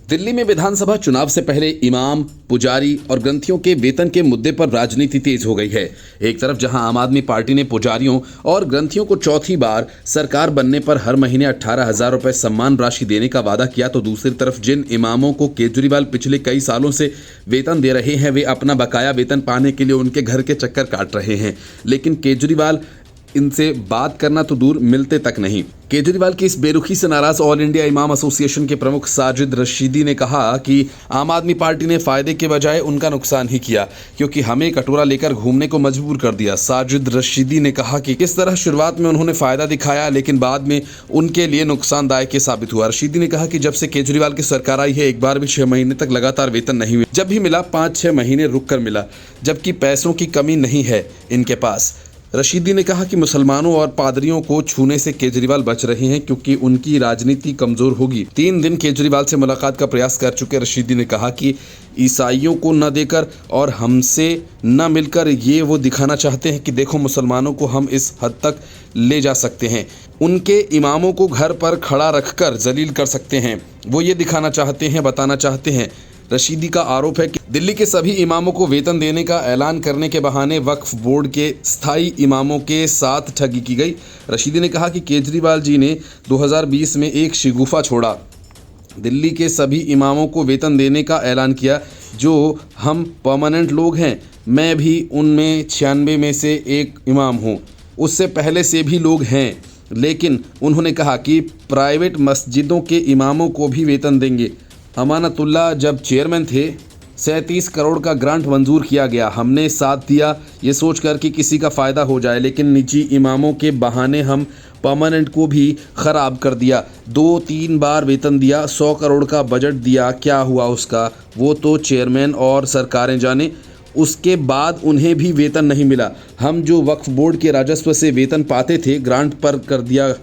दिल्ली में विधानसभा चुनाव से पहले इमाम, पुजारी और ग्रंथियों के वेतन के मुद्दे पर राजनीति तेज हो गई है। एक तरफ जहां आम आदमी पार्टी ने पुजारियों और ग्रंथियों को चौथी बार सरकार बनने पर हर महीने 18,000 रुपए सम्मान राशि देने का वादा किया, तो दूसरी तरफ जिन इमामों को केजरीवाल पिछले कई सालों से वेतन दे रहे हैं, वे अपना बकाया वेतन पाने के लिए उनके घर के चक्कर काट रहे हैं। लेकिन केजरीवाल इनसे बात करना तो दूर, मिलते तक नहीं। केजरीवाल की इस बेरुखी से नाराज ऑल इंडिया इमाम एसोसिएशन के प्रमुख साजिद रशीदी ने कहा कि आम आदमी पार्टी ने फायदे के बजाय उनका नुकसान ही किया, क्योंकि हमें कटोरा लेकर घूमने को मजबूर कर दिया। साजिद रशीदी ने कहा कि किस तरह शुरुआत में उन्होंने फायदा दिखाया, लेकिन बाद में उनके लिए नुकसानदायक ही साबित हुआ। रशीदी ने कहा कि जब से केजरीवाल की सरकार आई है, एक बार भी 6 महीने तक लगातार वेतन नहीं हुआ। जब भी मिला 5-6 महीने रुक कर मिला, जबकि पैसों की कमी नहीं है इनके पास। रशीदी ने कहा कि मुसलमानों और पादरियों को छूने से केजरीवाल बच रहे हैं, क्योंकि उनकी राजनीति कमजोर होगी। 3 दिन केजरीवाल से मुलाकात का प्रयास कर चुके रशीदी ने कहा कि ईसाइयों को न देकर और हमसे न मिलकर ये वो दिखाना चाहते हैं कि देखो मुसलमानों को हम इस हद तक ले जा सकते हैं, उनके इमामों को घर पर खड़ा रखकर जलील कर सकते हैं। वो ये दिखाना चाहते हैं, बताना चाहते हैं। रशीदी का आरोप है कि दिल्ली के सभी इमामों को वेतन देने का ऐलान करने के बहाने वक्फ बोर्ड के स्थायी इमामों के साथ ठगी की गई। रशीदी ने कहा कि केजरीवाल जी ने 2020 में एक शिगुफा छोड़ा, दिल्ली के सभी इमामों को वेतन देने का ऐलान किया, जो हम परमानेंट लोग हैं। मैं भी उनमें 96 में से एक इमाम हूँ, उससे पहले से भी लोग हैं। लेकिन उन्होंने कहा कि प्राइवेट मस्जिदों के इमामों को भी वेतन देंगे। अमानतुल्लाह जब चेयरमैन थे, 37 करोड़ का ग्रांट मंजूर किया गया। हमने साथ दिया ये सोचकर कि किसी का फ़ायदा हो जाए, लेकिन निजी इमामों के बहाने हम परमानेंट को भी ख़राब कर दिया। 2-3 बार वेतन दिया, 100 करोड़ का बजट दिया, क्या हुआ उसका? वो तो चेयरमैन और सरकारें जाने। उसके बाद उन्हें भी वेतन नहीं मिला। हम जो वक्फ बोर्ड के राजस्व से वेतन पाते थे, ग्रांट पर कर दिया,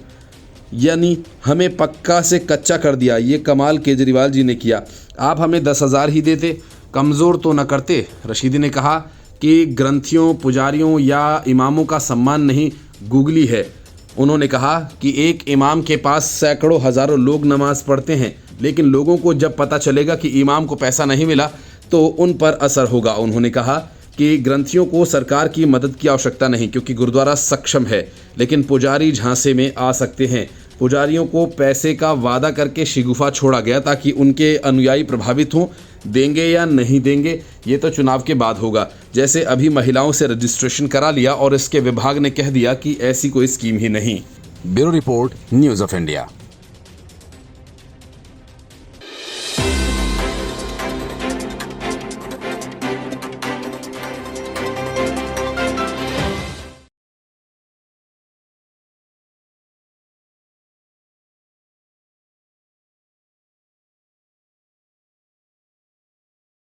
यानी हमें पक्का से कच्चा कर दिया। ये कमाल केजरीवाल जी ने किया। आप हमें 10,000 ही देते, कमज़ोर तो न करते। रशीदी ने कहा कि ग्रंथियों, पुजारियों या इमामों का सम्मान नहीं, गुगली है। उन्होंने कहा कि एक इमाम के पास सैकड़ों हज़ारों लोग नमाज पढ़ते हैं, लेकिन लोगों को जब पता चलेगा कि इमाम को पैसा नहीं मिला तो उन पर असर होगा। उन्होंने कहा कि ग्रंथियों को सरकार की मदद की आवश्यकता नहीं, क्योंकि गुरुद्वारा सक्षम है, लेकिन पुजारी झांसे में आ सकते हैं। पुजारियों को पैसे का वादा करके शिगुफा छोड़ा गया ताकि उनके अनुयायी प्रभावित हों। देंगे या नहीं देंगे ये तो चुनाव के बाद होगा। जैसे अभी महिलाओं से रजिस्ट्रेशन करा लिया और इसके विभाग ने कह दिया कि ऐसी कोई स्कीम ही नहीं। Bureau report, news of India.